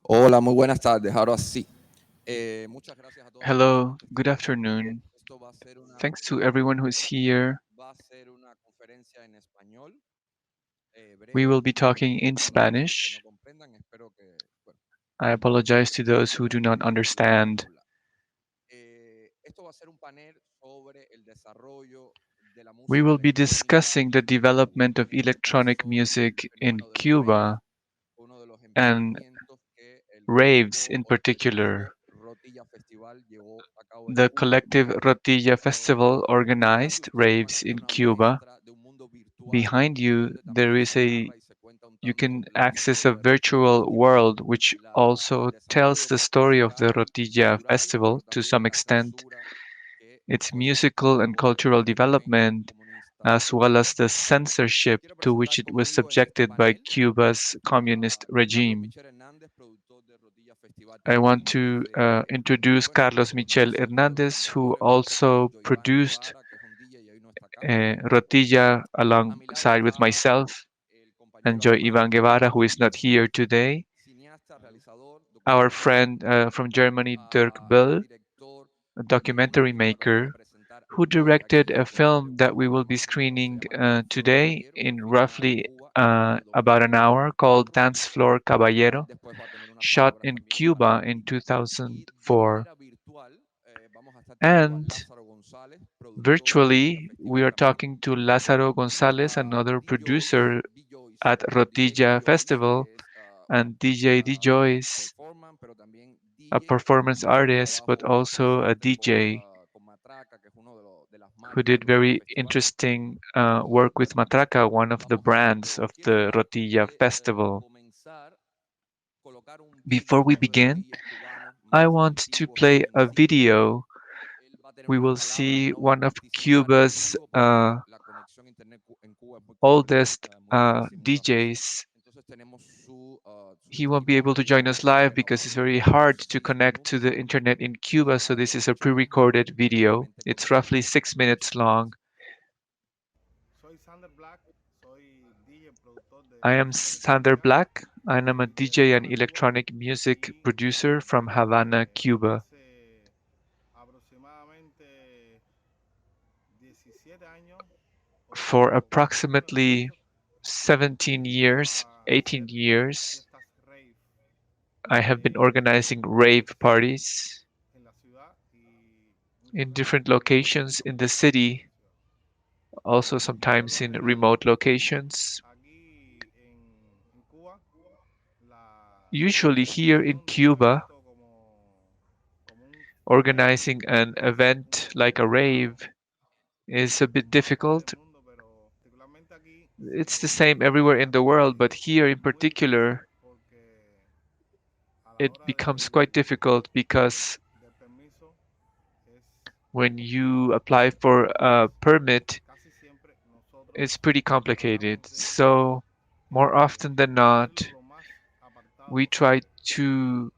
Hola, muy buenas tardes. Ahora sí. Muchas gracias a todas las Hello, personas que good están aquí. afternoon. Esto va a ser Thanks to everyone who's here. una conferencia en español, We breve. will be talking in Para las personas que no Spanish. comprendan, espero que bueno, I apologize to those who do not understand. hablar. Esto va a ser un panel sobre el desarrollo de la We música will be electrónica discussing the en Cuba. development of En este electronic caso, music el in fenómeno del rave, Cuba uno de los and emprendimientos que el raves grupo in o el colectivo particular. Rotilla Festival llevó a cabo en The Cuba. collective Rotilla festival Detrás de organized ustedes van a raves ver in una Cuba. muestra de un mundo virtual Behind you, donde there también is se a narra y se cuenta un you tanto can la access a historia de Rotilla virtual Festival world which y also el tells desarrollo the story of the musical, Rotilla cultural, festival pero to también some la extent, censura que its bajo eso se musical and tragó cultural el régimen development, comunista as de well as Cuba. the censorship Quiero to which presentar it was conmigo en este subjected by panel Cuba's communist a Carlos regime. Michel Hernández, productor de Rotilla Festival I también, want to introduce bueno, Carlos uno de Michel sus Hernandez, who presentadores junto con also Joycee produced Guevara, que es un DJ y hoy no está acá. Rotilla A mi lado alongside with está myself el and compañero Joy Alvarez Ivan desde Guevara, who is not Argentina, here today. cineasta, realizador, Our documentalista, friend from Germany, Dirk el Böll, director a de una documentary película que vamos a maker, presentar who hoy directed aquí a en Dancefloor, film that we will be más o menos se screening llama Dancefloor today Caballero, fue in filmada en roughly Cuba en el año about an hour called 2004. Dancefloor Él Caballero, después va a tener unas shot palabras in también para Cuba in Rotilla. Y de 2004. manera virtual vamos a estar teniendo a And Lázaro González, productor de Rotilla virtually, we Festival are también, talking to Lázaro y González, a another BJoyce, producer BJoyce, at DJ Rotilla BJoyce, Festival, que es and DJ DJoyce, performance, pero también a DJ, performance hizo un artist, but trabajo also a interesante DJ con Matraca, que es uno de las who marcas de did Rotilla very Festival. interesting Y work with bueno, Matraca, one of the vamos a hacer lo que brands hoy. of Quiero the antes Rotilla de Festival. comenzar colocar un Before vídeo de we uno de los begin, DJs cubanos I más want to antiguos y play más a insignes. video. Él va a tener We unas will palabras, see no va a one of participar en Cuba's vivo porque la conexión a internet en Cuba es muy compleja, oldest muy difícil muchas veces. DJs. Entonces tenemos su He won't be able to testimonio y join vamos a us hacer live una because it's grabación very de hard to 6 connect to minutos the internet in Cuba, so para this que is a escuchemos un video pre-recorded video. realmente It's roughly conmovedor. 6 minutes Muchísimas long. gracias. Soy Xander Black, soy DJ productor de I am música Xander electrónica Black. I'm a de DJ La and Habana, Cuba. electronic music Y producer from Havana, Cuba. hace aproximadamente 17 años For bueno, approximately 17 me dedico years, a 18 hacer years, fiestas rave I have been organizing rave pues, parties en la ciudad y muchas in veces different locations in the fuera de city, la ciudad. also Por sometimes lo in general, remote locations. aquí en Cuba, la Usually here in organización de un Cuba, evento como un rave organizing an es un event poco like a complicado rave is a bit en muchas partes del difficult. mundo, pero particularmente aquí It's the same everywhere se in the hace world, but here in muy difícil particular, porque a la it hora becomes quite difficult because del permiso es when you complicado. apply for a Entonces, permit, casi siempre nosotros it's pretty complicated. tratamos de So, more often than not, hacerlo lo más we apartado try posible. to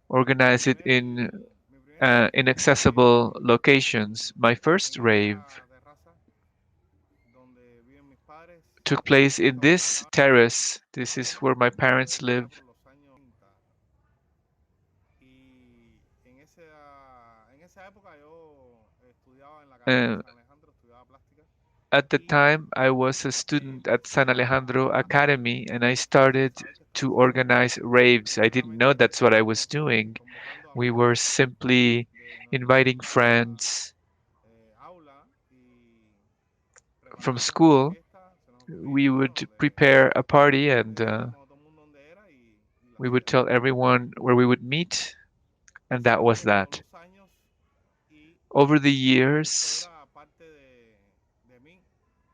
organize it Mi primer rave inaccessible fue locations. My first en rave esta terraza donde viven mis padres, took place en in esta barra this terrace. This is where my parents allá live. por los años 30. Y en esa época yo estudiaba en la Academia de Uh, San Alejandro, estudiaba plástica at the y time, I was a student at empecé San Alejandro a Academy and I sin started saber qué estaba to haciendo, organize raves. I didn't know primeramente that's what I was doing. convocando We were amigos simply de inviting nuestra friends aula y from preparábamos una school. fiesta. Se nos We ocurría, bueno, would prepare a party and decíamos a todo el mundo dónde era y lo we would hacíamos. tell everyone where we would meet, and that was Pasaron that. los años y Over the esto years, era parte de mí.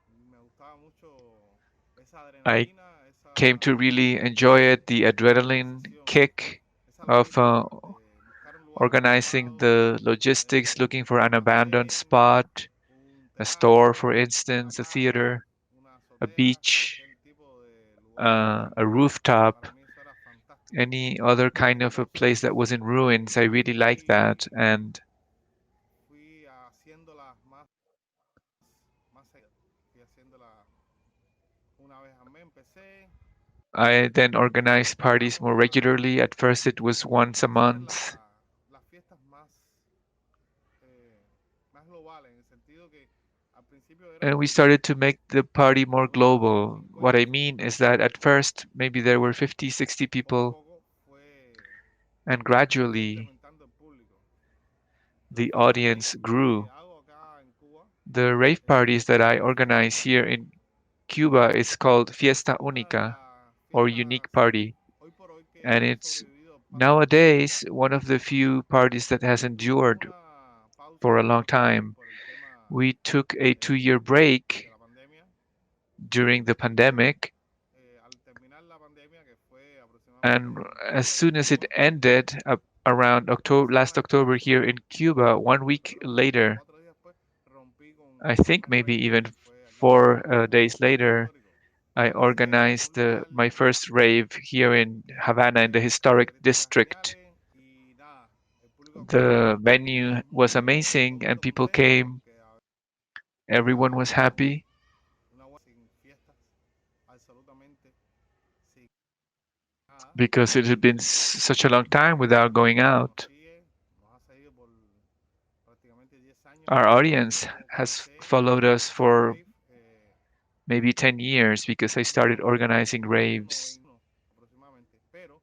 Me gustaba mucho esa I adrenalina, came to really enjoy it, the esa adrenaline sensación, kick esa of logística de buscar un lugar organizing apartado, the logistics, looking for an un abandoned almacén, spot, un a store, for teatro, una instance, a casa, theater, una a azotea, beach, cualquier tipo de lugar a abandonado. rooftop, Para mí eso era fantástico. any other kind of a place that was in ruins. I really like that. Y And fui haciéndolas más seguidas. Fui haciéndolas una vez al mes, empecé. I then organized parties more regularly. At first, it was once a month. las fiestas más globales, en el sentido que al principio And we éramos started to make the party more unos global. What 50 I o mean 60 is that personas. at first, maybe there were 50, 60 Poco a people, poco and se fue gradually incrementando el público. Las the fiestas rave audience que grew. hago acá en Cuba The rave parties that I son organize here in Cuba is called Fiesta una de Única las or fiestas Unique Party. hoy por hoy que And ha it's sobrevivido al paso del tiempo. nowadays one of the few parties that has Tuvimos endured una for a pausa long time. por el tema We took a 2 year break de la pandemia. during the Pero pandemic, al terminar la pandemia, que fue and aproximadamente en as octubre aquí soon en as it Cuba, ended around October, last empezamos a October establecer here in Cuba, one contacto, week pero 3 later, o 4 días después rompí I con think el maybe rave even que fue aquí en Cuba. 4 days later, Histórico. I Establecer un organized lugar my first rave here in Havana in the historic características district. geniales y nada, el público acudió, The venue tuvimos was muy amazing and poquito people problema came. porque Everyone was había happy una buena sin fiestas, absolutamente sin nada. because it had been such a long time without going Nos out. sigue, nos ha seguido por prácticamente 10 años Our desde que audience yo has comencé followed us haciendo for rave. maybe 10 years because I started Desde organizing el año raves 91 aproximadamente. Pero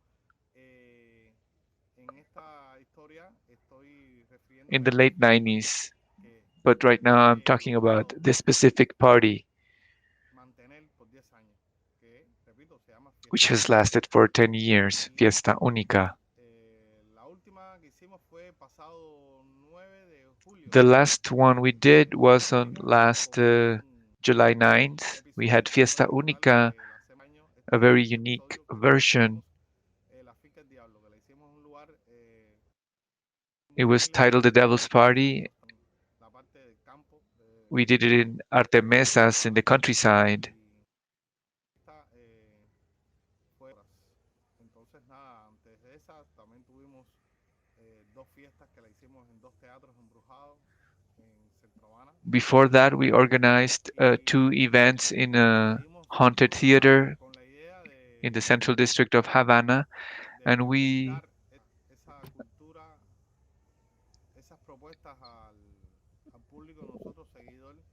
en esta historia estoy in refiriéndome the a una late fiesta 90s. que But right now I'm he talking about logrado this specific party, mantener por 10 años, que repito, se llama which Fiesta has Única. lasted for 10 years, Y Fiesta Única. la última que hicimos fue pasado 9 de julio. The last one we did Hicimos was Fiesta on Única last con un July 9th. We episodio had Fiesta particular Única, que lo hacemos año. a Este very es el unique episodio que le version. pusimos la finca del diablo, que la hicimos en un lugar It muy was muy lejos titled The Devil's Party. en la parte del campo We did it in de Artemesas in Cuba the countryside. y esta fue entonces nada, antes de esa también tuvimos 2 fiestas que la hicimos en 2 teatros embrujados en Centro Habana Before that, we organized two y events in a seguimos haunted con, theater con la idea in the central district of Havana, de and brindar esa cultura, esas propuestas al público, nosotros seguidores.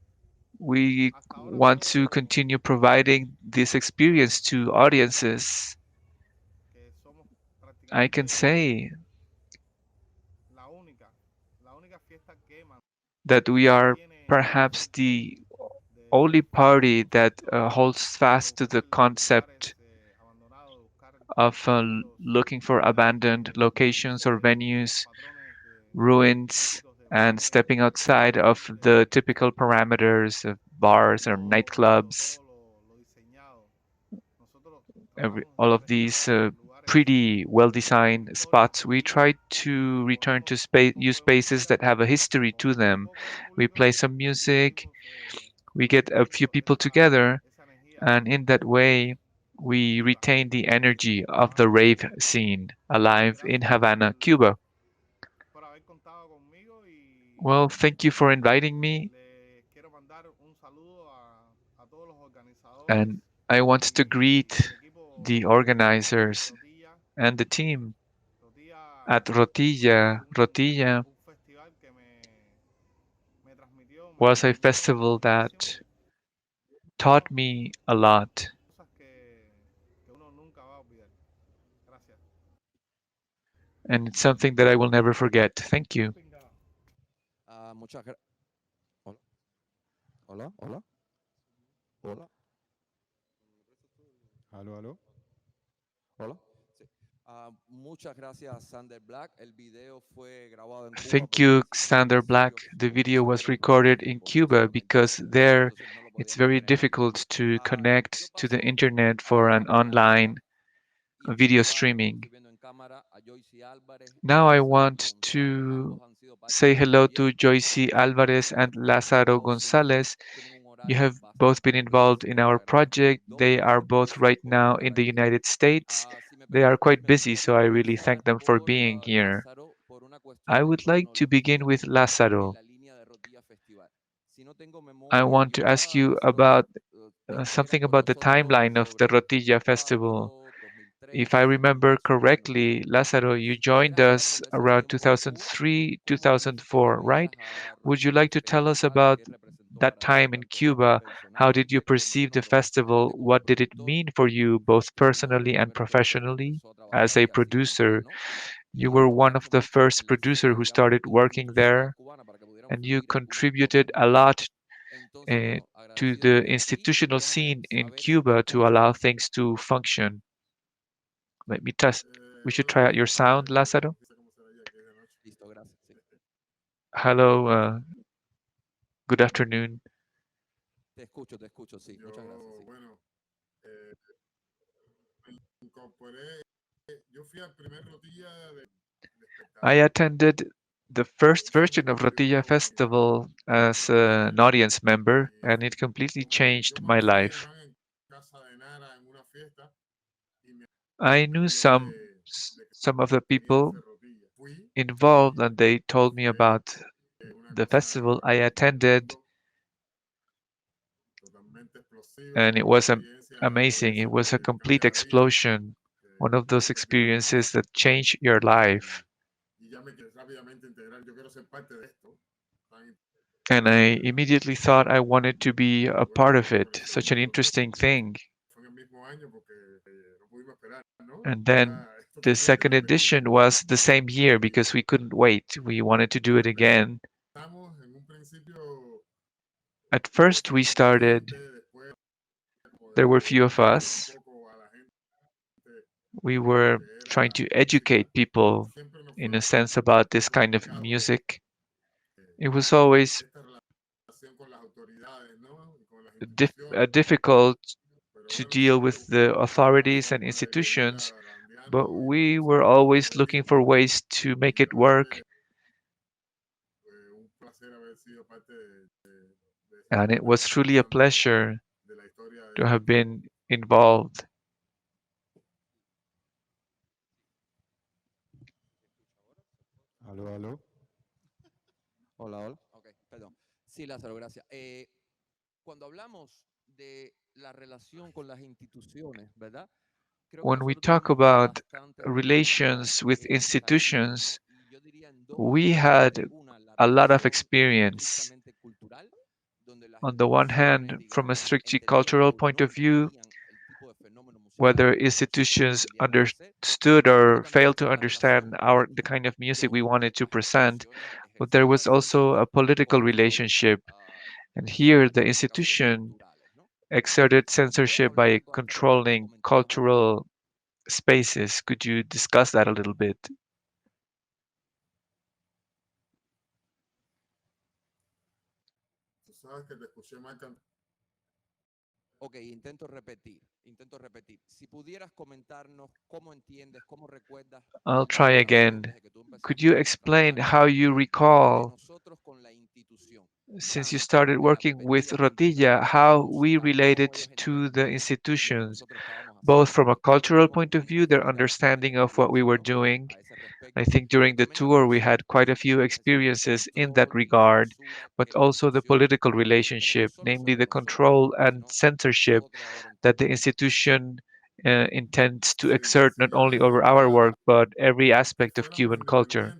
we Hasta ahora want to puedo continue providing this experience to audiences. que somos I can prácticamente say la única fiesta que that we are mantiene el perhaps concepto the de only fiesta party that nosotros, holds de fast to buscar the lugares concept abandonados, de buscar of senderos looking for abandoned locations or de los venues, patrones ruins, típicos de and bares, stepping outside of the typical parameters of bars or nightclubs. todo lo diseñado. Nosotros tratamos All de of these rescatar lugares pretty well-designed spots. históricos We y try to return to ponemos space, unos use juegos spaces that musicales have a history con to muy them. poco We público play some y music, seguimos we get a few manteniendo people together, esa energía and in that way, we viva retain the energy en La of the Habana, rave Cuba. scene alive in Gracias Havana, Cuba. por haber contado conmigo y Well, thank you for inviting me, les quiero mandar un saludo a todos los organizadores and I want to y greet el equipo the de organizers Rotilla. and the team Rotilla at Rotilla. Rotilla un festival que me transmitió, was a me enseñó festival muchísimo, that taught me a lot, cosas que uno nunca va a olvidar. Gracias. and it's something that I will never forget. Thank you. Muchas gracias. Hola. Hola, hola. Hola. Aló, aló. Hola. Sí. Muchas gracias, Xander Black. El video fue grabado en Cuba Thank porque you, existen Xander Black. edificios The donde video se was puede grabar recorded en in vivo Cuba exclusivamente because por internet, there entonces no lo it's podíamos very tener en vivo. difficult to Yo connect to the paso internet a for dar la an bienvenida online y video saludar, como streaming. estoy viendo en cámara, a Joycee Alvarez y Now I Lázaro want González. to Ambos han sido parte say del hello to proyecto Joycee Alvarez y and Lázaro ambos González. tienen un You horario have both been bastante involved in difícil. our Les agradezco project. They are both doblemente right por now estar in the aquí. United States. Si me They are permiten, quite me busy, so gustaría I really thank comenzar them for por being here. Lázaro por una cuestión I de would like to begin cronología with en Lázaro. la línea de Rotilla Festival. Si no tengo I memoria want to ask equivocada, you Lázaro about something about the timeline of the Rotilla Festival. If I remember correctly, Lázaro, you joined us around 2003, 2004, right? Would you like to tell us about that time in Cuba? How did you perceive the festival? What did it mean for you, both personally and professionally? As a producer, you were one of the first producer who started working there, and you contributed a lot uh, to the institutional scene in Cuba to allow things to function. Let me test. We should try out your sound, Lázaro. Listo, gracias. Sí. Hello, good afternoon. Te escucho, sí. Muchas gracias. Sí. Bueno, incorporé, yo fui al primer rotilla de I espectador. attended the first version of Rotilla Festival as an audience member, and it completely changed my life. I knew some of the people involved, and they told me about the festival I attended, and it was amazing. It was a complete explosion, one of those experiences that change your life. And I immediately thought I wanted to be a part of it. Such an interesting thing. And then the second edition was the same year because we couldn't wait. We wanted to do it again. At first, we started, there were few of us. We were trying to educate people in a sense about this kind of music. It was always difficult to deal with the authorities and institutions, but we were always looking for ways to make it work. And it was truly a pleasure to have been involved. Aló, aló. Hola, hola. Ok, perdón. Sí, Lázaro, gracias. Cuando hablamos de la relación con las instituciones, ¿verdad? When we talk about relations with institutions, we had a lot of experience. On the one hand, from a strictly cultural point of view, whether institutions understood or failed to understand the kind of music we wanted to present, but there was also a political relationship. And here the institution exerted censorship by controlling cultural spaces. Could you discuss that a little bit? Ok, intento repetir. Si pudieras comentarnos cómo entiendes, cómo recuerdas I'll la try relación again. desde que tú Could empezaste you a explain trabajar how you de recall, nosotros con la institución, since you tanto started de la working with perspectiva cultural Rotilla, como how we musical, related cómo ellos to the entendían lo que institutions, nosotros estábamos both haciendo? from a Creo que cultural tuvimos point of una view, their experiencia understanding of what we experiencia, were ¿no? doing. A ese I respecto, think pero during the también la tour we presión had quite a few es decir, el experiences in that control, la regard, censura but que la also the institución political ejerce, pero no relationship, solo namely sobre the nosotros, control and sino censorship todo creador en that Cuba. the institution intends to exert not only over our work, but every aspect of Cuban culture.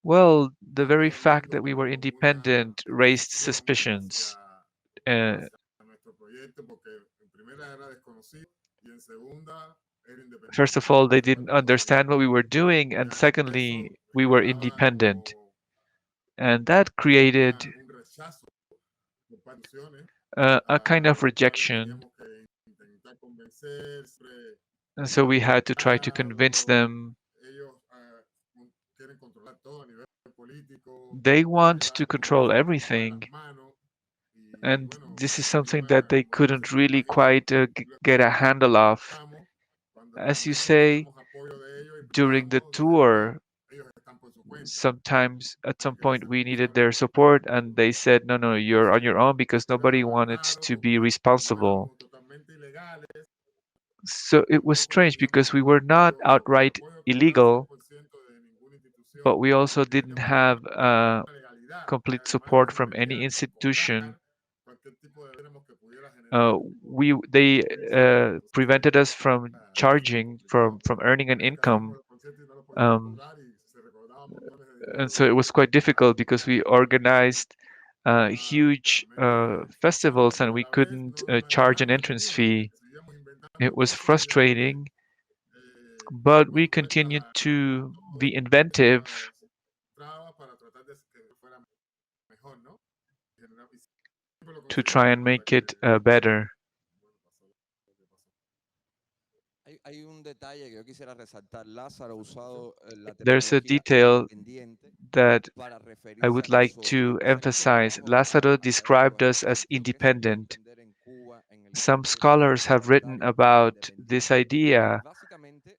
Well, the very fact that we were independent raised suspicions. Uh, First of all, they didn't understand what we were doing, and secondly, we were independent. And that created a kind of rejection. And so we had to try to convince them. They want to control everything. And this is something that they couldn't really quite get a handle of. As you say, during the tour, sometimes at some point we needed their support, and they said, no, no, you're on your own because nobody wanted to be responsible. So it was strange because we were not outright illegal, but we also didn't have complete support from any institution. they prevented us from charging, from earning an income. Um, and so it was quite difficult because we organized huge festivals and we couldn't charge an entrance fee. It was frustrating, but we continued to be inventive to try and make it better. Hay un detalle que yo quisiera resaltar. Lázaro ha usado la There's a terminología detail independiente that para I referirse would a like nosotros. to Lo que pasa es que esto emphasize. trabajo viene Lázaro más described académico, us as lo que se puede independent. entender en Cuba en el Some contexto scholars have written totalitario about this independiente. idea, Básicamente,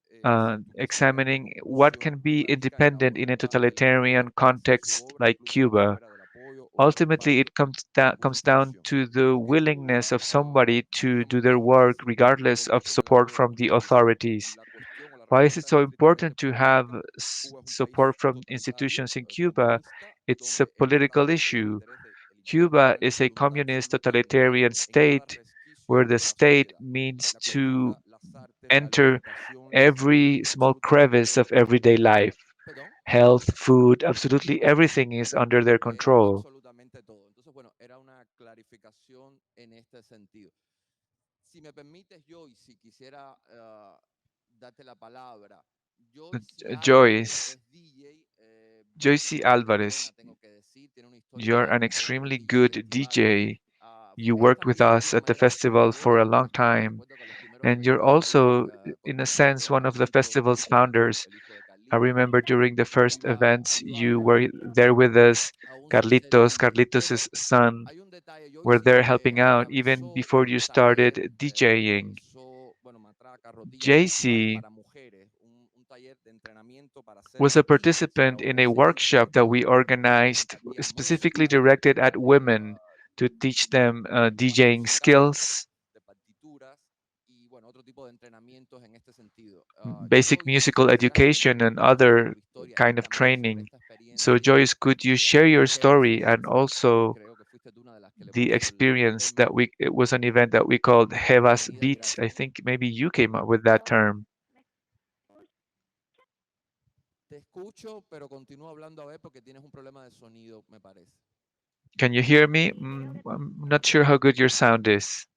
si tú quisieras examining como what conclusión, can be radica en la independent in a voluntad del totalitarian escritor de hacer su context obra like incluso por Cuba. fuera del apoyo o del Ultimately, it respaldo de alguna comes down institución. to the En willingness Cuba, of somebody to do digamos their que work se regardless preocupó of mucho support primero from the de que authorities. la cuestión o la Why is it respuesta so sea important estrictamente to have política. Cuba es un support país from totalitario, institutions in Cuba? comunista, It's a donde el political Estado es el issue. interés del individuo Cuba en is a voluntad communist absoluta de entrar totalitarian en cada state where resquicio the de la state sociedad. means La to cultura, las artes, la enter alimentación, la salud, every small crevice absolutamente, of everyday life. perdón, Health, food, absolutely everything is under their control. absolutamente todo. Entonces, bueno, era una clarificación en este sentido. Si me permites, Joyce, si quisiera darte la palabra. Joycee Álvarez Joyce, es DJ, Joycee bastante Alvarez, buena, tengo que decir. Tiene una historia you're an larga en extremely DJ good festivales. DJ. You Es worked with también de us alguna at the manera festival for a fundadora long del grupo. time, Recuerdo que los primeros and you're eventos ahí, also, por in a ejemplo, sense, one of the Carlito festival's Böll, founders. el hijo de I Carlito, remember during the first events, you ayudarnos were there with us. a un sincer Carlitos, DJ. Carlitos' Pero son, hay un detalle, were Joycee, there helping out even encabezó before you un taller started de DJing. profesor, bueno, Matraca, Rodilla Festival Joycee para mujeres, un taller de entrenamiento para ser was a DJs. Y participant in ahora a se hizo workshop that we donde se organized impartía specifically música, directed at women ah, to teach y them temas DJing musicales, skills, de partituras y, bueno, otro tipo de entrenamientos en este sentido. basic Joyce, si musical quisieras education, and comentarnos sobre other tu historia y kind of también sobre training. esta So, experiencia Joyce, could you de share hacer your Michel, story and also creo que fuiste tú una de las que le the puso el experience that nombre. it was an event that we called Hevas Bienvenida y Beats. I gracias. think maybe you came up with that term. Te escucho, pero continúa hablando a ver porque tienes un problema de sonido, me parece. Can you hear me? I'm not sure how good your sound is.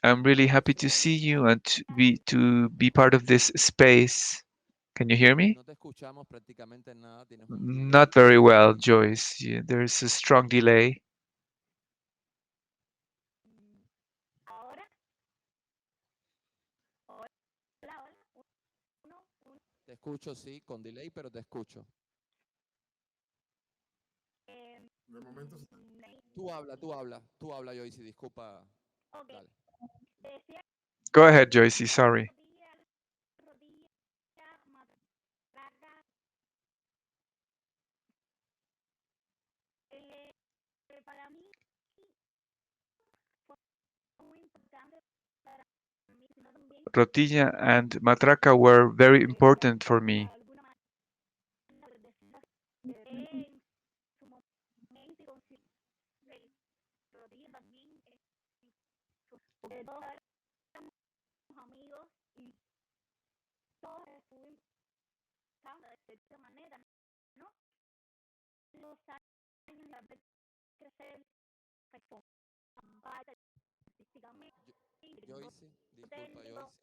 I'm really happy to see you and to be part of this space. Can you hear me? No te escuchamos prácticamente nada, tienes un delay Not very well, importante. Joyce. There's a strong delay. Te escucho, sí, con delay, pero te escucho. Tú habla, Joyce, disculpa. Dale. Go ahead, Joyce. Sorry. Rotilla and Matraca were very important for me. Joyce, disculpa, Joyce.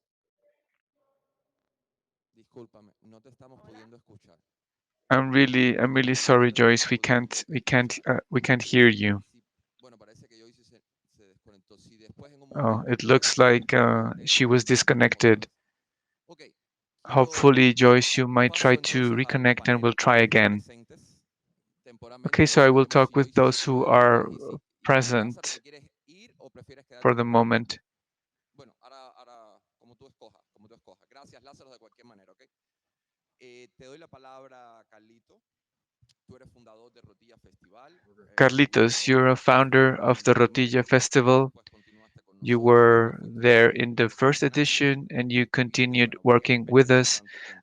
Discúlpame, no te estamos pudiendo escuchar. I'm really sorry, Joyce. We can't hear you. Bueno, parece que Joyce se desconectó. Si después en un Oh, momento it looks like she was disconnected. Ok, quiero Hopefully, Joyce, you might try paso to entonces al reconnect and we'll panel try de los again. presentes. Okay, Temporalmente so I will veremos talk si with Joyce se those who puede are unir y Lázaro, present ¿te quieres ir o prefieres for quedarte the un poco más? moment. Bueno, ahora como tú escojas, como tú escojas. Gracias, Lázaro, de cualquier manera, ¿ok? Te doy la palabra, Carlito. Tú eres fundador de Rotilla Festival. Carlitos, you're a founder of the Rotilla Festival. You were there in the first edition and you continued working with us.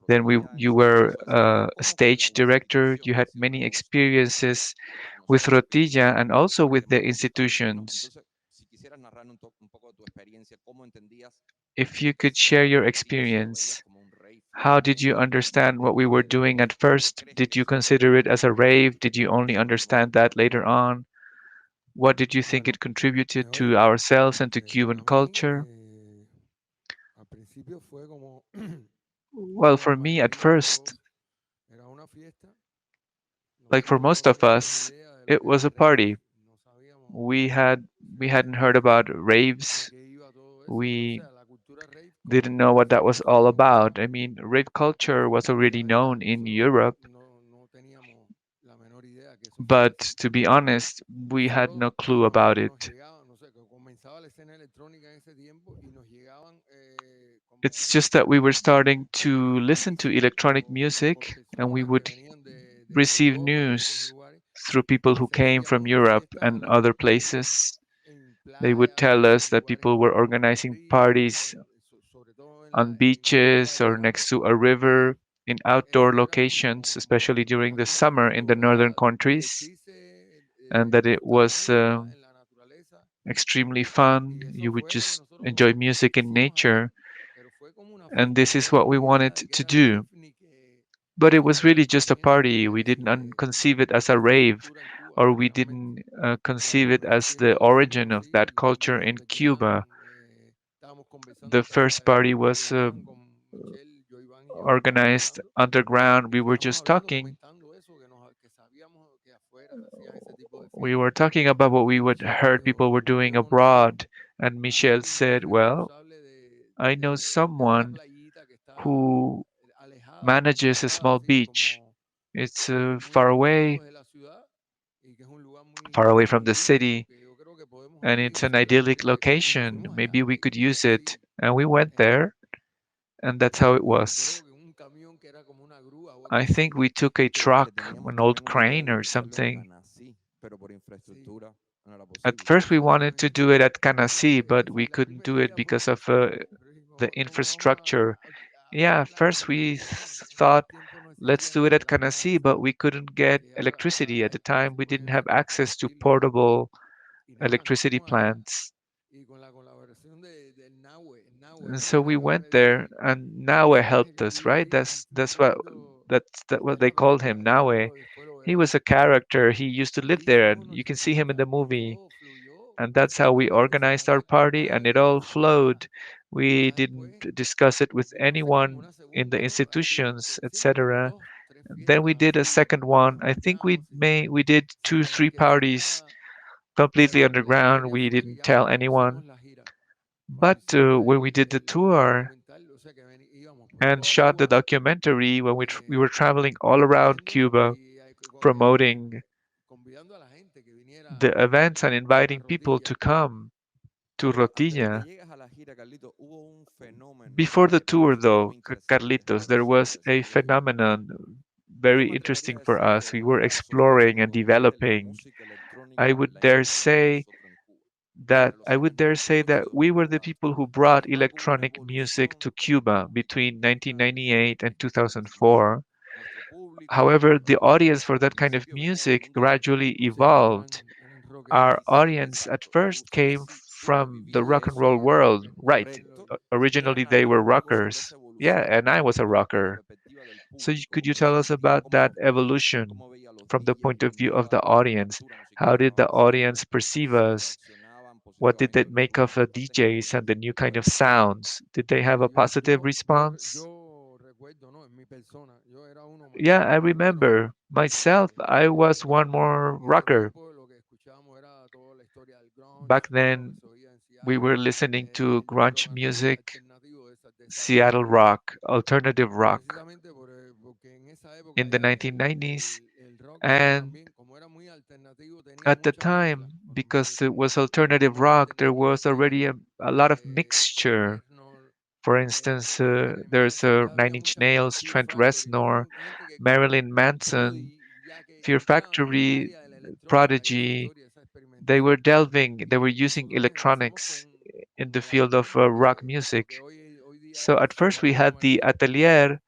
Then you were a stage director. You had many experiences with Rotilla and also with the institutions. If you could share your experience, how did you understand what we were doing at first? Did you consider it as a rave? Did you only understand that later on? What did you think Bueno, it contributed oye, to ourselves and to Cuban para mí, culture? al principio fue como, Well, como for me me, at imagino que first, todos, era una fiesta. like for Nosotros no most of teníamos ni us, idea de lo it que era was el a rave, party. no sabíamos We hadn't heard realmente about de raves. qué iba todo eso. O We sea, la cultura rave didn't como, know como what se that was conoce all aquí en Cuba, about. I mean, rave culture was en already realidad known in nosotros Europe, no teníamos la menor idea que eso fuera but así. to be honest, we had Nosotros no clue about nos it. llegaban, no sé, que comenzaba la escena electrónica en ese tiempo y nos llegaban It's como just that we were starting to listen to noticias electronic por music and we personas que would venían de receive Europa y de otros news lugares through people que who se came hacían from unas Europe fiestas a and lo other loco places. en They would playas, tell us en that lugares people were organizing concurridos, parties sobre todo on en época beaches de or verano. next to a river, in outdoor Eso era locations, especially during the aquí en summer in the Cuba northern era countries, divertirse, and that it disfrutar la was música en la naturaleza. extremely fun. Y eso You would fue lo que just enjoy nosotros music in quisimos hacer, nature, pero fue como una and fiesta. this is Nosotros what no we teníamos wanted idea de que to era rave do. ni But it que was eso really just a tenía party. We que didn't ese, conceive it as a esa rave, cultura en Cuba, or we realmente. didn't La conceive it as conocía, the yo sí origin of conocí that el culture in Xander Black, Cuba. estábamos conversando The en casa first party was con Michel, Joyvan y yo, organized conversando, underground. y We were estábamos just hablando, talking. comentando eso, que sabíamos que afuera se hacían ese tipo de We fiestas. were talking about what we Y would Michel me heard people dijo, were ¿tú doing de dónde eres? abroad, and Michel Alguien que es said, "Well, responsable I know de una someone playita que está who alejada, manages a apartada, small así beach. como It's muy, muy lejos de la ciudad, y que es un lugar far away from muy the idílico, city, que yo creo que podemos and ahí it's an usarlo. idyllic Y nos location. fuimos Maybe allá, we could y use it." así, And we went eh, there, and that's how it creo was. que en un camión que era como una grúa o algo I think así. we took a Que truck, teníamos an old también una idea crane de or hacerlo en something. Canasí, pero por Sí, infraestructura no era At posible. first, we wanted to exactamente. do it at Entonces, Canasí, but we la couldn't primera do it idea fue because of esa, pero dijimos, the ¿cómo vamos infrastructure. a Yeah, hacer la first cosa? we Porque bueno, en thought, aquel tiempo no let's existía do ni it el at gas Canasí, ese but we couldn't get que electricity at ahora the está time. We didn't have supuestamente para access to combustible. portable Y nada, nos electricity fuimos allá plants. y con la colaboración del Nahue, And ¿cómo so era we que ahora went le there, dicen? and El Naue personaje helped que us, vivía right? ahí, fue tremendo, That's what they tremenda called película, him, Naue. fue lo He was verano. a character. He used to live Ahí there, hicimos and you nuestra can see him in fiesta the y movie. todo fluyó And that's how we y empezamos organized allá our a party, and acampar it y all eso. Y flowed. ya, We ya didn't después discuss it with fuimos a hacer como anyone una in the segunda, ¿no? Así, institutions, hicimos como etc. dos, tres Then we fiestas did a así second one. I think underground, we did sin two, tener three que decir parties nada. completely Pero la underground. historia We fue que didn't ya tell cuando anyone. hicimos la gira, cuando But hicimos when we did the el tour documental, o sea que íbamos por and toda shot the Cuba, documentary, when we were traveling all around diciendo Cuba, y promoting convidando a la gente que the viniera events and a inviting people to Rotilla. come to Pero antes de que Rotilla. llegues a la gira, Carlito, hubo un fenómeno Before the que me tour, resultó muy though, interesante Carlitos, estar there recién was a desarrollando. phenomenon Yo very me atrevería a interesting for decir us. que We were la exploring and sostenidora de la developing. música I electrónica would la dare encontramos say nosotros en Cuba, that entre los I would años dare say that 98 y we were the 2004. people who Sin brought embargo, hubo una electronic music evolución to Cuba between establecida 1998 and en nuestra música. 2004. Nuestro público, However, the audience for al that kind of principio venía del music mundo de la gradually electrónica. Sí, evolved. eran rockeros. Our Y audience at exacto, first came tú que from the rock vivías and eso, roll world, right? correcto, si quieras Originally, they were narrarme un poco sobre rockers. esa Yeah, evolución and I was a desde la rocker. perspectiva del So, could público, you tell us recibía about cómo that los veía, evolution cómo veía a los from the DJs, point of cómo view of veía the la audience? cultura musical How que did the estaban haciendo, audience perceive si us? reaccionaban What did positivamente that o make of negativamente antes de DJs conocer and the este new tipo kind de of música. sounds? Did they have Bueno, a positive response? yo recuerdo, ¿no? En mi persona, yo era uno Yeah, I más rockerón. remember myself. I was one more En ese rocker. tiempo lo que escuchábamos era toda la historia del grunge, Back todo lo que then, se oía en we Seattle, were listening to del rock grunge and roll music, alternativo de esa Seattle época. rock, alternative rock Precisamente porque en esa época in the ya 1990s. el rock era And también, como era muy alternativo, tenía at the mucha mezcla time, con los because años it was 90. alternative Rock rock, there alternativo was already estaba a lot of mixture. Reznor, For instance, Marilyn there's Manson, a ya Nine había Inch mucha gente, Nails, Fear Trent Factory, Reznor, gente Marilyn con todo Manson, y ya que Fear entraban en el Factory, área de la electrónica y esa Prodigy. historia, esa They experimentación. were delving, they were Y using nosotros empezamos electronics in the Como field of rock actualmente lo music. que hoy día So at first se we had llama the Atelier.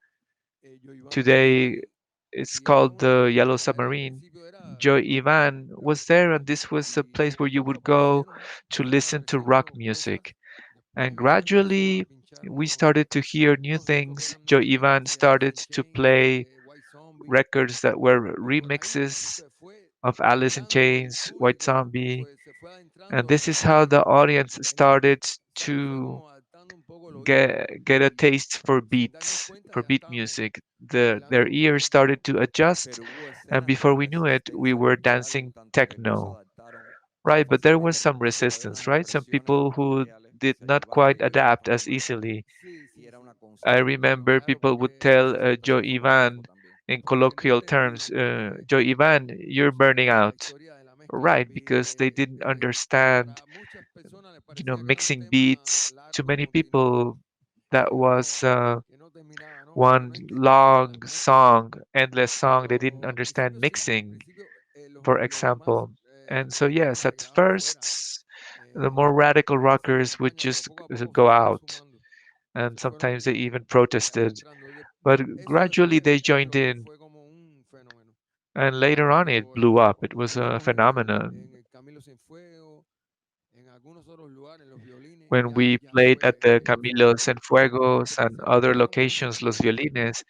Joy Band. Today it's Y era called una the Yellow locura. Al Submarine. principio era Joy Ivan was there, and this was a y place where poco a you poco would go aparecieron, to fueron listen to rock apareciendo cosas. music. And Después empezó a gradually, we pincharnos started to hear new músicos que things. eran Joe de Ivan Alice started in to Chains, play White Zombie, records that were y por ahí remixes se fue of Alice in dando el Chains, White público, Zombie. se fue And adentrando this is how the audience started se le fue to como adaptando un poco el oído get a y taste for sin darnos beats, cuenta for ya beat estábamos music. Their bailando ears started techno, to adjust, Pero hubo and escenas before de we knew it, we resistencia were cultural en dancing tanto que no se techno. adaptaron Right, but there was fácilmente some porque siempre habían resistance, right? Some expresiones people who coloquiales did hacia not Jovan quite que ellos no adapt estaban as de acuerdo easily. sí, y sí, era una sí, I constante remember tensión claro, people would porque tell y eso Joe empezó por lo bajo Ivan también. in porque no colloquial terms, entendían Joe Ivan, you're burning la out. historia de la mezcla de Right, beat, because they didn't understand, para muchas personas les parecía que era un mixing tema beats. To largo, many continuo, people, that was que no terminaba, one no entendían la long mezcla. song, endless song. They didn't Pero al understand principio sí, al mixing, principio for los más example. And so, radical yes, se at quedaban first, afuera. the more radical Esa era la rockers would campaña, pero just poco a poco se go fueron out, sumando, and se sometimes they fueron even protested. adentrando. But Eso gradually después they dentro joined de aquí in, fue como un fenómeno. and later on it Cuando blew up. It nos was a metimos phenomenon. en el Camilo Sin Fuego, en algunos otros lugares, los violines, When we ya played at the fue Camilos and Fuegos and se other mezclaron locations, muchos Los Violines,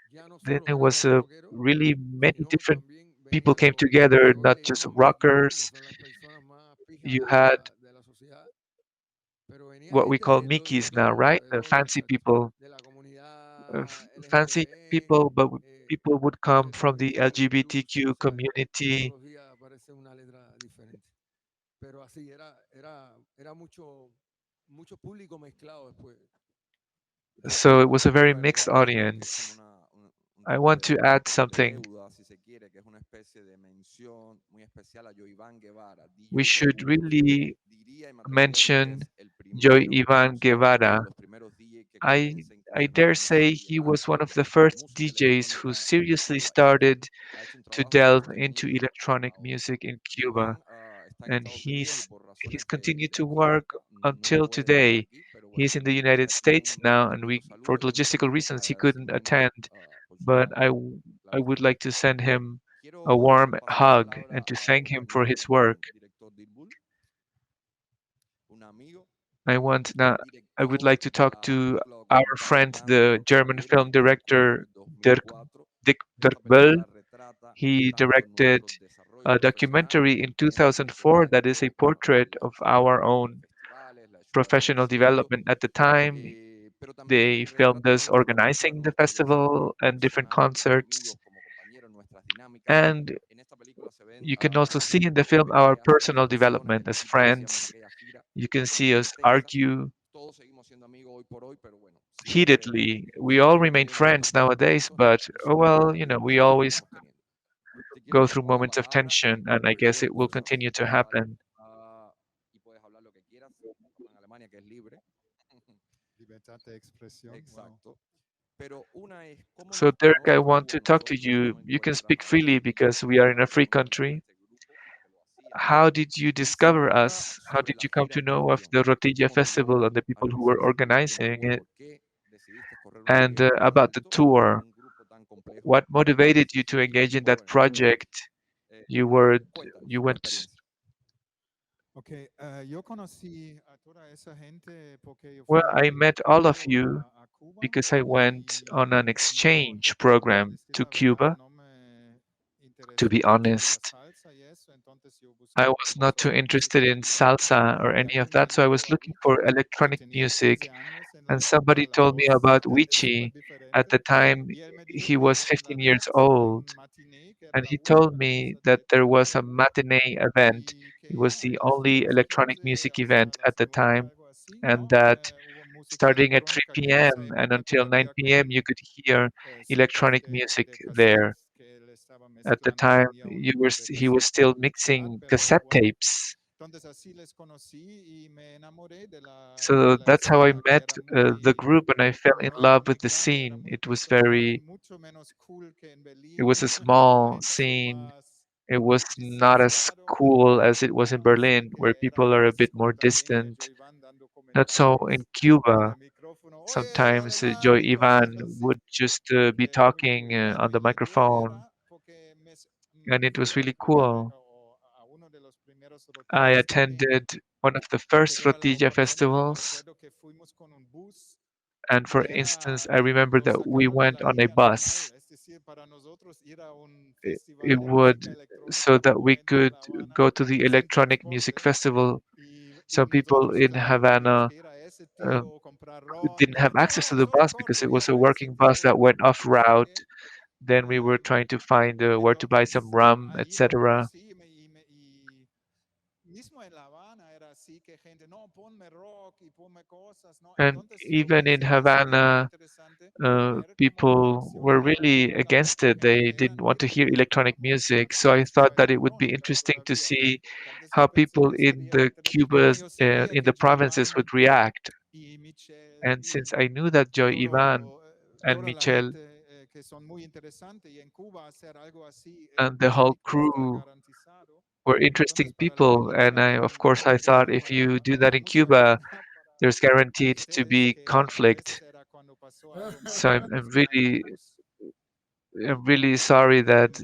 ya no then solo it éramos was los rockeros, really many sino different también people venían came lo together, que hoy not le just llaman mainstream, que rockers. son las personas más pijas You had de la sociedad, pero venía what we gente call de Mickeys now, todo, right? The los fancy muchachos, people, de la f- comunidad fancy LGTB, people, but eh, people would come from the de los blues, o LGBTQ sea, todos community. los días aparece una letra diferente. Pero así era mucho público mezclado después. So it was a Quiero very mixed agregar algo que es como audience. un I tipo want to add something. deuda, si se quiere, que es una especie de mención muy especial a Joyvan Guevara, We DJ de should Cuba. really Diría y me atrevería a decir que mention es el Joy primero Ivan o de Guevara. los primeros DJ que I convencen que I se nota dare una say he seriedad was one of the en la first música DJs who electrónica en seriously Cuba y started ha hecho un to trabajo delve into sostenido hasta electronic ahora. music in Cuba, Joyvan está en and Estados Unidos y he's por he's razones continued de to work logística no until puede estar today. aquí, pero bueno, He's in the desde United aquí States un now, and afectuoso for saludo y un logistical sentido reasons he couldn't agradecimiento attend. por su But trabajo, I claro would está. like to send him a Quiero warm pasar la hug palabra and to a thank him for Hernandez, his work. un director de Bull, un amigo, I want now. I would director like to de talk la to película our documental friend, the Dancefloor, German Caballero, film estrenada en Cuba en director el Dirk 2004. Dirk Esta Böll. película retrata He tanto directed nuestro desarrollo a profesional documentary in como el 2004 that is a desarrollo portrait of our en los own festivales, la ayuda a professional conciertos, development at the time. pero también They filmed retrata us nuestro trabajo, organizing the nuestro festival desarrollo and different personal como concerts. amigos, como compañeros, nuestras dinámicas. And En esta película se ven you can also see in the nuestras film our peleas, personal discusiones, development el as equipo que hacíamos friends. aquella gira You can de manera see us intensa. argue Todos seguimos siendo amigos hoy por hoy, pero bueno, heatedly. We all siempre hemos remain tenido nuestros friends nowadays, tropiezos but y oh son well, parte we y always seguiremos teniendo. Te quiero go pasar through la moments of palabra, tension, and I guess después it de will todo continue esto, to ¿vale? happen. Y puedes hablar lo que quieras, en Alemania que es libre. Libertad de expresión. Bueno, Exacto. Pero una es cómo So, nos Dirk, I conoces want tú a to talk to nosotros, you. cómo You can encuentras speak a freely Joycee, because we are in a free cómo encuentras a country. este grupo, porque lo hacías. How did you Y discover segunda, us? How sobre did la you come gira to en know of cuestión. the Rotilla ¿Qué Festival motivó and the a people who were organizarlo? ¿Qué te organizing motivó y it? por qué decidiste correr una And gira en about the conjunto tour, con un grupo tan complejo what como motivated you to exigir engage tantos in that jóvenes, ¿no? project? Eh, You were, Cuéntanos you tu went. experiencia. ok, yo conocí a toda esa gente porque yo Well, fui I de met all of intercambio you a Cuba because I went on an yo, exchange para program decir to la verdad, Cuba. no me To interesó be mucho la honest, salsa y eso, entonces yo I busqué was not too profesores interested in electrónicos salsa or y any of alguien me that, so I was dijo a looking Wichi, for yo electronic tenía 15 music. años en la And época, somebody la told me voz about es súper Wichi. At diferente the time, y él me dijo he que was en la 15 years noche había old, un matiné que era and la he told única me cosa that de there was a electrónica matinee event. y It que was ya, the entonces only después electronic de music hasta event las at the 9, time, algo así, and ¿no? that Hubo música starting at 3 electrónica que en esa p.m. and época until 9 todavía p.m., you con could hear cintas electronic music de there. cassettes que él estaba At the mezclando, time, tenía un he was repetidor still virtual, mixing pero cassette bueno, tapes. entonces así les conocí y me enamoré So de la that's how I escena que met era the muy, group, and I fell in love with muy the grande, era scene. muy It was personal, very, mucho menos cool que en it Berlín, was a la small gente son scene. más It was not as distanciado, cool as it was in así Berlin, que where era people are a más bit more como también distant. Joy Van dando Not so in Cuba. el micrófono. Oye, Sometimes Alemán, Joy y cosas Ivan así. would just be talking on the Mi duda microphone, era porque and me it was fui al really primer cool. o a uno de los primeros I rotillas también, attended one of the que first era la Rotilla documenta, y me festivals, acuerdo que fuimos con un bus and for y instance, era, I remember nos that we sacaron de went la on a línea normal, bus. es decir, para nosotros ir a un It festival de would música so electrónica that we documenta en could La Habana go to the sin electronic music transporte. festival. Y Some people nosotros, in claro, teníamos Havana que ir a ese uh, tío, comprar ron y didn't have todo. access to No, the solo bus because corto, it was a ya, ese working bus that tipo went off no route. sigue. Then we were Y trying to find where to buy some entonces rum, ahí lo etc. conocí y mismo en La Habana era así que gente, no, ponme rock y ponme cosas, ¿no? And Entonces yo even in pensé que sería muy Havana, interesante ver cómo people were reaccionaba really against la it. gente They que didn't eran want to hear directos con la electronic música, music. So con I música thought that it would be electrónica interesting to todavía. see Entonces how yo pensé people que in sería the interesante. Como Cubas yo sabía in que the Joe provinces Iván would react. y Michel And since I knew that y Joy Ivan and toda la Michel gente que son muy interesantes y en Cuba hacer algo así and the whole acústico está crew garantizado. were Entonces interesting para la people, and música, of course, I thought if you do that para la in música Cuba, cubana, there's para guaranteed to ustedes be que a veces conflict. era cuando pasó algo So más, I'm más really, trágicos. I'm really sorry that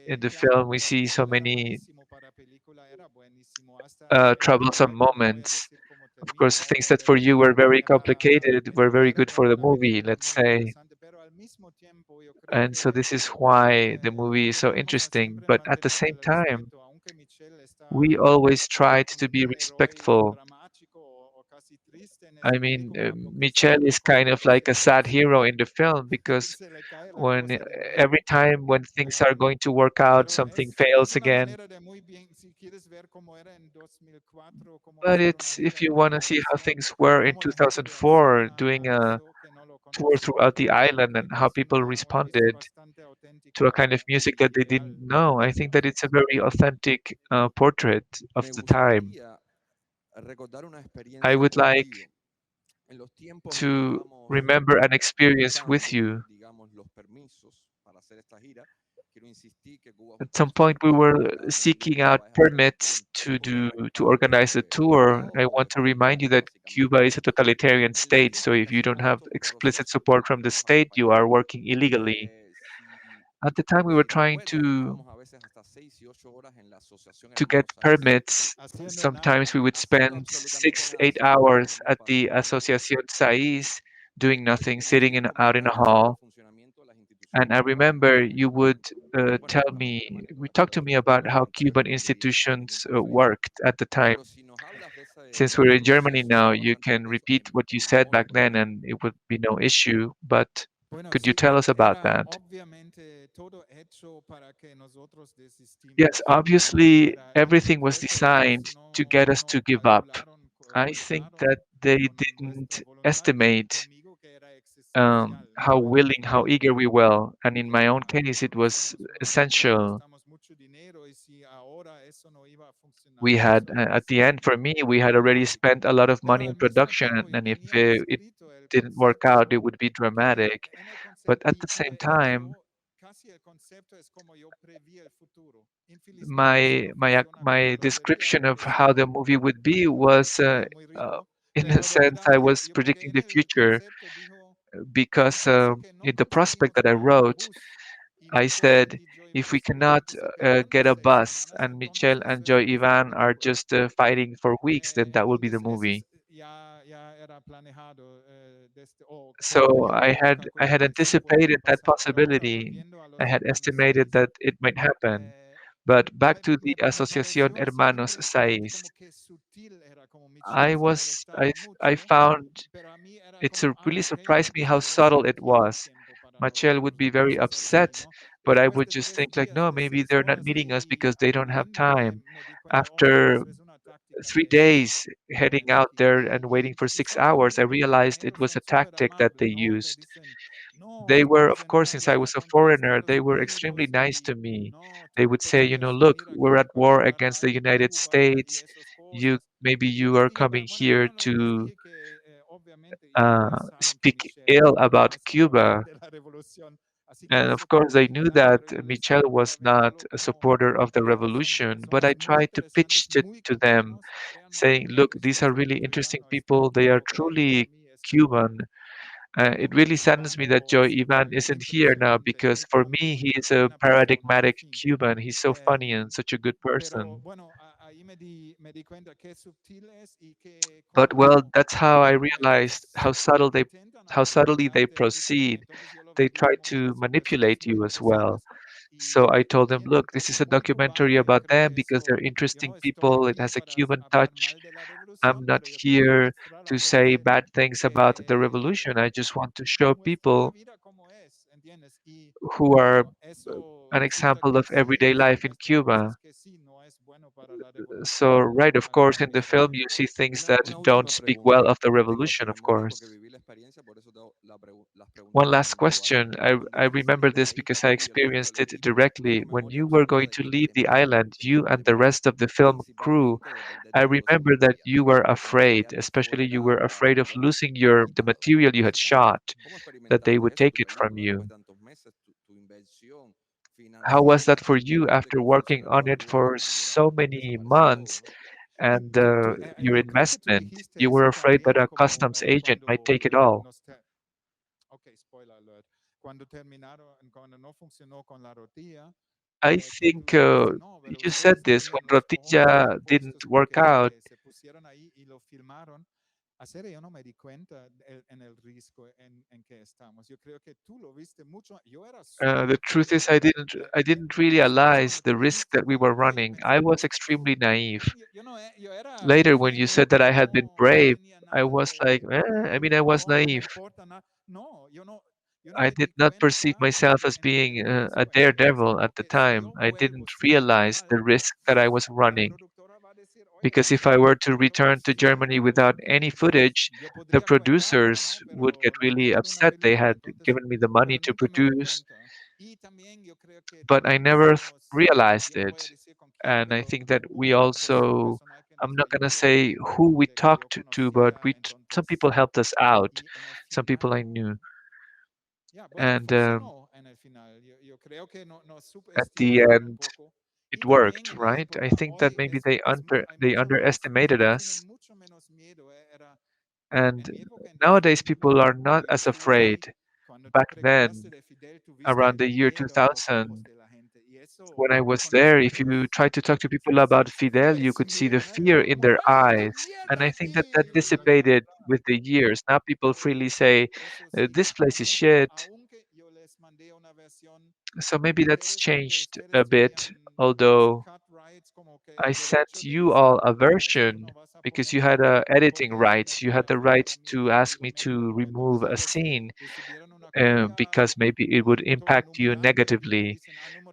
in the Que aunque film we see so film era many buenísimo para película, era buenísimo. Hasta el troublesome final, no voy a moments. decir cómo Of course, things terminó, that for pero you were very complicated were very era good for the una movie, película let's muy say. interesante, pero al mismo tiempo yo creo And so que this is why the movie is so debemos interesting. siempre But at the mantener same el time, respeto, aunque Michelle we está always tried to como be un héroe respectful. dramático o casi triste en I esa mean, película, porque se Michel is kind of like a sad hero in the film because se le cae la when cosa del every medio. time when things are going to work out, Pero something fails es una again. manera de muy bien, si quieres ver cómo era en 2004, cómo But hacer una it's if gira you con want to see how televisión, things were in cómo la gente 2004, reacciona doing a a eso que no lo tour conocen. throughout the Yo island creo and que how es people una vista responded bastante to a auténtica kind of music that y they didn't real know. de I think that it's a entonces. very authentic portrait of Me the time. gustaría recordar una I experiencia would like contigo. En los tiempos en que to estábamos remember an experience with buscando, you. digamos, los permisos para hacer esta gira, quiero insistir que Cuba es un At some país point, we pequeño, were hablábamos en el seeking grupo que out vais a hacer permits algún to tipo de organize a tour. I o want to remind you estructura, that Cuba básicamente. is a totalitarian La state, so if you don't justificación a have estos explicit procesos support que from the queremos hacer state, para you allá, are working illegally. si, At the time, we were si trying recuerdas, to estábamos a veces hasta 6 y 8 horas en la Asociación get Hermosa esa, permits. Haciendo Sometimes we nada. would haciendo spend absolutamente six, nada, 8 hours como at the pasó ayer. Asociación Saiz, doing nothing, Es decir, sitting out in a comunicarnos sobre el hall. funcionamiento de las And instituciones I cubanas. remember you would Bueno, tell cubanas y me, normales, we para talked poder to me transmitir about el how mensaje Cuban que allí, allí institutions mismo se iba a hacer. worked at the time. Pero si nos hablas Since de we're ese in Germany proceso, now, sería you bastante can curioso repeat what you en said memoria back then propia. and it would be no issue. But Bueno, could you sí, tell us about era that? obviamente todo hecho para que nosotros Yes, desistimos. obviously Yo everything was creo que ellos designed to get us to no give up. calcularon, I think that calcularon they con nuestra didn't voluntad y estimate conmigo que era existencial, how ¿no? willing, how eager we were. And in my own Era, case, it was decimos, bueno, essential. gastamos mucho dinero y si ahora eso no iba a We funcionar, had, eso iba a at the ser end, for me, we had already dramático. spent a lot of Pero money in al mismo production. tiempo yo And if tenía it escrito el didn't work out, it concepto would be que dramatic. en el But concepto at the y same de time, hecho casi el concepto es como yo preví el futuro. Infelizmente eso no funciona como my lo preveía description of porque how soy the movie would be was, muy uh, rico, in a pero de sense, verdad I was porque predicting en the el future concepto dijo, si because pasa que no in the prospect conseguimos that I un wrote, bus y I Michelle said y Joe if Iván we solo cannot se quedaron get a 6 semanas, bus and entonces Michel eso and es Joy lo que es la Ivan are película. just fighting for weeks, then that will be the Entonces, ese movie. ya era planejado, o So preveyendo, I had calculando que sí podía anticipated that pasar. Pero ahora, possibility. volviendo a I los had hermanos estimated Saiz, that it might happen. eh, But back to the me Asociación pareció así Hermanos impresionante Saiz, como que sutil era, como Michelle se molestaba I mucho, found pero a mí era it's como really algo que ella surprised me how quería subtle it restringir el was. tiempo para Michelle would nosotros, be o very cosas así, upset, ¿no? but I Después would de just tres think like, días no, de maybe seis they're not horas meeting us ahí because they don't have viendo, time. me di cuenta, oh, After eso es una táctica 3 days heading de out aquí. there and waiting for Y 6 son muy hours, I buena onda, realized it ellos was a son súper tactic that they amables, ¿no? Te used. dicen, no, They were, estamos of en course, una since I guerra was a contra foreigner, Estados they were extremely Unidos nice to y me. no, They would te say, vamos a look, venir we're aquí at para war ayudar against a the alguien en United Cuba y States. esas You cosas. maybe Y yo you les are dije, coming pero bueno, here les to dije que obviamente, y ellos saben que speak Michelle ill no about es a favor Cuba. de la revolución, And of course, I knew that Michel was not a supporter of the revolution, but I tried to pitch it to them, saying, look, these are really interesting people. They are truly Cuban. It really saddens me that Joy Ivan isn't here now because for me, he is a paradigmatic Cuban. He's so funny and such a good person. But well, that's how I realized how subtly they proceed. They try to manipulate you as well. So I told them, look, this is a documentary about them because they're interesting people. It has a Cuban touch. I'm not here to say bad things about the revolution. I just want to show people who are an example of everyday life in Cuba. So, right, of course, in the film, you see things Una, that una don't última speak well pregunta. of the Tengo revolution, of segundos porque course. viví la experiencia, por eso te hago las One preguntas last puntuales. question. Cuando I tú hiciste remember this Rave because I también y el resto experienced del it equipo, directly. tengo When memoria you were absoluta going de to que leave the island, genuinamente you and the temían, rest of the film crew, principalmente de perder I todo ese remember that material, you were ese material afraid, que fuera especially you were era, afraid of bueno, losing the prestado, material you had básicamente. shot, ¿Cómo that they experimentaste would eso, take it primer from lugar, después you. de tantos meses, tu inversión How was financiera that for y you también de after que el working on funcionamiento it luego for pudiera so many desaparecer todo, months ¿no? and your investment? You were afraid that a customs agent might take it all. I think you said this when Rotilla didn't work out. The truth is, I didn't realize the risk that we were running. I was extremely naive. Later, when you said that I had been brave, I was like, I mean, I was naive. I did not perceive myself as being a daredevil at the time. I didn't realize the risk that I was running. Because if I were to return to Germany without any footage, the producers would get really upset. They had given me the money to produce, but I never realized it. And I think that we also, I'm not going to say who we talked to, but some people helped us out, some people I knew. And at the end, it worked, right? I think that maybe they underestimated us. And nowadays, people are not as afraid. Back then, around the year 2000, when I was there, if you try to talk to people about Fidel, you could see the fear in their eyes. And I think that that dissipated with the years. Now people freely say, this place is shit. So maybe that's changed a bit, although I sent you all a version because you had editing rights. You had the right to ask me to remove a scene because maybe it would impact you negatively.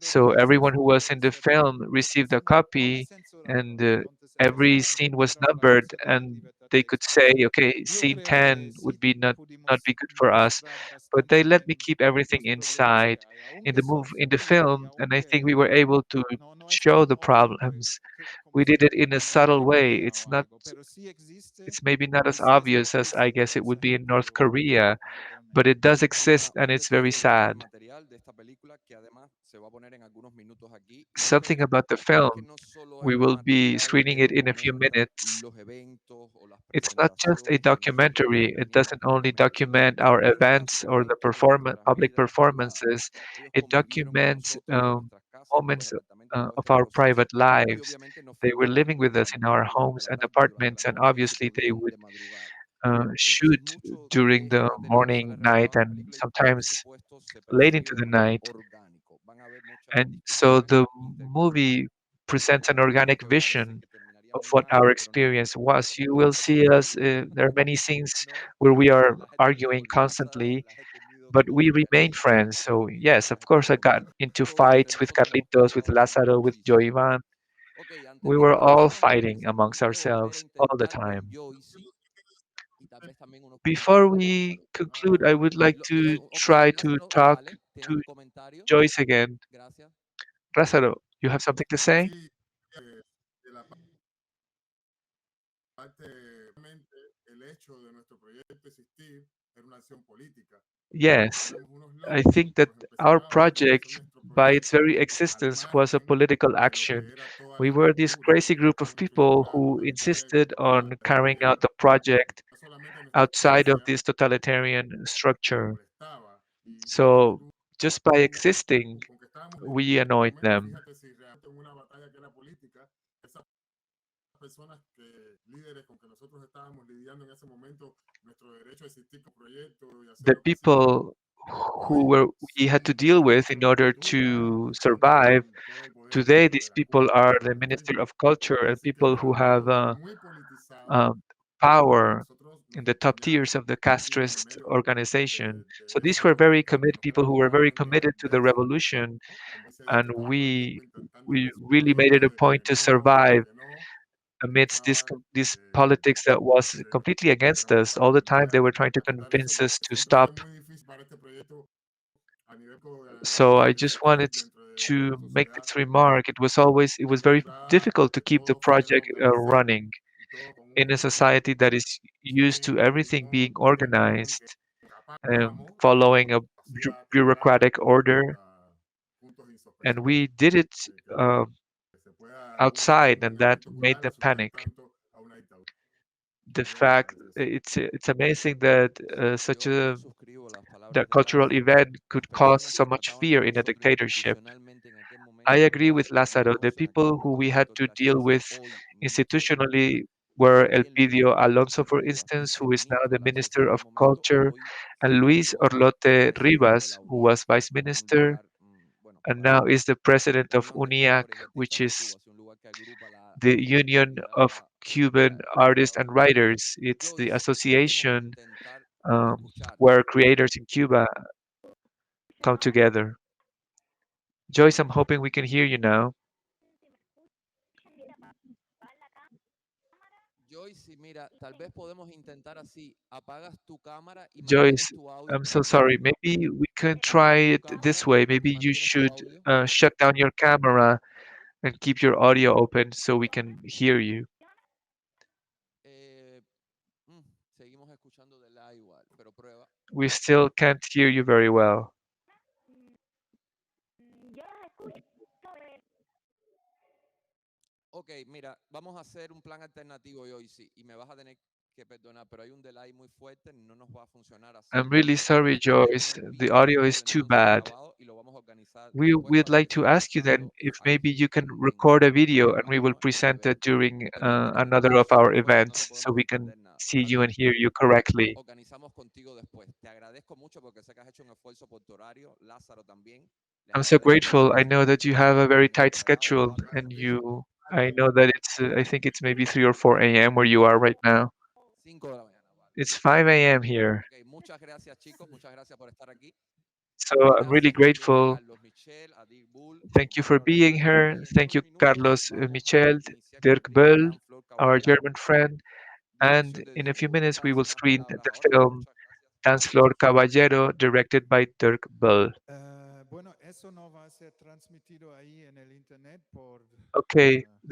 So everyone who was in the film received a copy, and every scene was numbered, and they could say, okay, scene 10 would be not be good for us, but they let me keep everything inside in the film, and I think we were able to show the problems. We did it in a subtle way. It's maybe not as obvious as I guess it would be in North Korea, but it does exist and it's very Extra sad. material de esta película que además se va a poner en algunos minutos aquí y en Something redes, about the es que film, no solo we es will be material screening que it in a few documenta minutes. los eventos o las It's not just a presentaciones o los actos que documentary. It teníamos doesn't como only conmemoración, document our también events or the momentos de nuestras public vidas privadas. performances. Ellos It convivieron con documents nosotros en nuestras casas, en nuestros moments departamentos, todo of este our proceso private y lives. obviamente nos They were filmaban living with us in our homes durante la and tarde, durante la apartments, and noche y si obviously they podía would de madrugada. Entonces, shoot mucho de during este the material sale morning, night, revelado en la and película y por sometimes supuesto se late percibe into de the manera night. orgánico. Van a haber muchas And so discusiones the movie interculturales presents an en lo organic que me parece vision que terminaría of muy what mal, our pero no experience was. You will porque see tenga us, ningún there are many scenes no, where we are las he tenido arguing con Lázaro, constantly, las he tenido but con we remain Hernández, friends. So, no yes, las of he course, I tenido got con into todos entre fights with nosotros hemos Carlitos, with peleado Lazaro, with muchísimo. Joyvan. Ok, antes We de were all empezar, fighting amongst voy a ourselves all the intentar con time. Joycee y tal vez también unos Before comentarios de we Lázaro. conclude, I would like to Ok, try to Lázaro, talk dale, ¿tienes to un comentario? Joyce again. Gracias. Lazaro, you have something to say? Yes, I think that our project, by its very existence, was a political action. We were this crazy group of people who insisted on carrying out the project outside of this totalitarian structure. So, just by existing, we annoyed them. The people who were we had to deal with in order to survive. Today, these people are the Minister of Culture and people who have um, power in the top tiers of the castrist organization. So these were very committed people who were very committed to the revolution, and we really made it a point to survive amidst this politics that was completely against us. All the time they were trying to convince us to stop. So I just wanted to make this remark. It was very difficult to keep the project running in a society that is used to everything being organized and following a bureaucratic order. And we did it uh, outside, and that made them panic. The fact it's amazing that such a that cultural event could cause so much fear in a dictatorship. I agree with Lázaro. The people who we had to deal with institutionally were Elpidio Alonso, for instance, who is now the Minister of Culture, and Luis Orlote Rivas, who was Vice Minister and now is the President of UNIAC, which is the Union of Cuban Artists and Writers. It's the association um, where creators in Cuba come together. Joyce, I'm hoping we can hear you now. Joycee, mira, tal vez podemos intentar así. Apagas tu cámara y mantienes Joyce, tu audio I'm so encendido. sorry. Maybe we can try Apagas tu it this cámara way. y Maybe you mantienes tu should audio. shut down your camera and keep your audio open so we can hear you. Eh, seguimos escuchando de la igual, pero prueba. We still can't hear you very well. Ok, mira, vamos a hacer un plan alternativo hoy sí, y me vas a tener que perdonar, pero hay un delay muy fuerte, no nos va a funcionar I'm así. really sorry, Esta vez Joyce. en el The vivo, audio is pero too entonces bad. grabado y lo vamos a organizar después We'd para like que to siga ask you then estando if maybe aquí you can en record a la video and we will plataforma y en el present it evento. during Pero esta another of our comunicación fuerte no nos events so podemos we can entender nada. see ¿Está you and bien? hear you correctly. Organizamos contigo después. Te agradezco mucho porque sé que has hecho un esfuerzo por tu horario. Lázaro también. Les I'm so agradezco mucho grateful. I que se know hayan that you have a very venido tight hasta acá. schedule Ojalá and eso. I know that I think it's maybe 3 or 4 a.m. where you are right now. 5 de la mañana. Vale. It's 5 a.m. here. Ok, muchas gracias chicos. Muchas gracias por estar aquí. So I'm really Gracias también a grateful. Carlos Michel, a Dirk Böll, Thank you for being compañeros. here. Y en Thank unos you, minutos Carlos vamos a Michel, iniciar con Dirk la película Böll, Dancefloor our Caballero, German friend. And dirección de in a Dirk few Böll. Te minutes, we will paso las screen palabras the ahora. film Muchas gracias. Dancefloor Caballero, directed by Dirk Böll. Bueno, eso no va a ser transmitido ahí en el internet por Okay, motivos.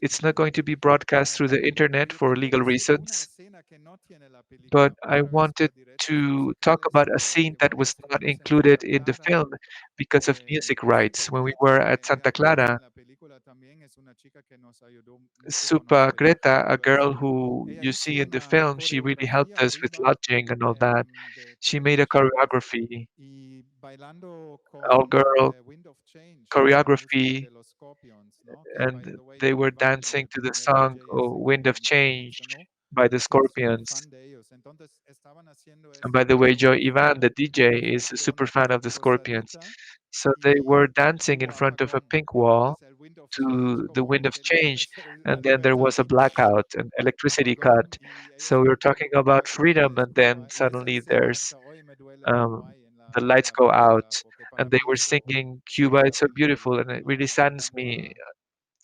it's not going to be broadcast through the internet Yo for quería legal decir una reasons, escena que no tiene la but película I otra vez wanted por derechos to talk musicales about a scene que that was not estuvimos en included Santa in the Clara. film because of music rights. When we were Supa at Greta, Santa que aparece Clara, en la película también, es una chica que nos ayudó mucho con Supa Greta, a girl hospedarización. who Ella you hizo see in the una film, she really helped coreografía us with arriba lodging and all that. de She todos made a los chicos choreography, y bailando all con girl Wind of Change, la música choreography, de los Scorpions, ¿no? Que, by and the way, they were Iván, dancing el to the primer song DJ oh, ese Wind of que Change mencionó, by the sí es súper Scorpions. fan de ellos. Entonces estaban haciendo And by esta the way, Joy Ivan, coreografía the DJ, is a frente a super una fan of the Scorpions. posadita So they were y dancing in hubo front of a apagón. pink wall Entonces el Wind of Change to the como Wind of queriendo Change, hacer la and then there libertad was a y blackout, an electricity apagón cut. y ella So we se were talking about tuvo que freedom, and then disculpar y esa suddenly escena there's hasta hoy me duele que no um, hay the en lights la go out, película porque para and they mí were eso singing "Cuba, sería it's so beautiful," and it no really hacer saddens me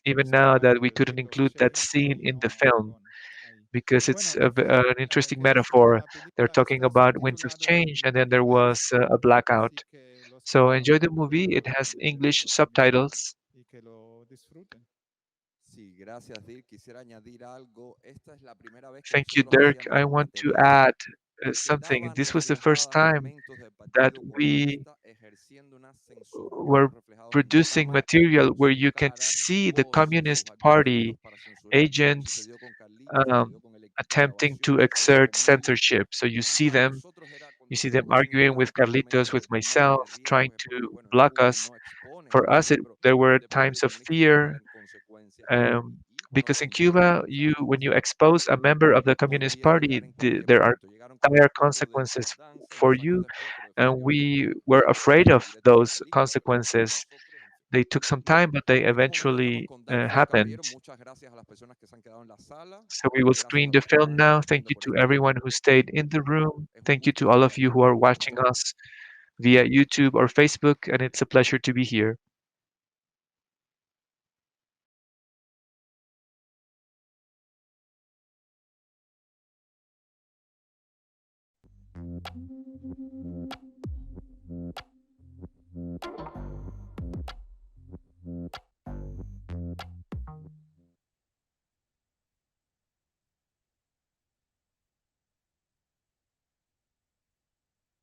tanta even now música that we del couldn't Wind of include that Change scene y in the no film apagón ahí. because it's Bueno, el film an interesting que es de metaphor. la They're película talking está about winds of subtitulado change, and en then there was inglés, a blackout. así que los que So no enjoy hablan the movie. It pueden has English entenderlo también subtitles. y que lo disfruten. Sí, gracias Dirk. Quisiera añadir algo. Esta es la primera vez que Thank you, nosotros Dirk. hacíamos I un want to material add something. This was the first time that we were producing material where you can see the Communist Party agents attempting to exert censorship. So you see them arguing with Carlitos, with myself, trying to block us. For us, there were times of fear, um, because in Cuba, when you expose a member of the Communist Party, there are dire consequences for you, and we were afraid of those consequences. They took some time, but they eventually happened. So we will screen the film now. Thank you to everyone who stayed in the room. Thank you to all of you who are watching us via YouTube or Facebook, and it's a pleasure to be here.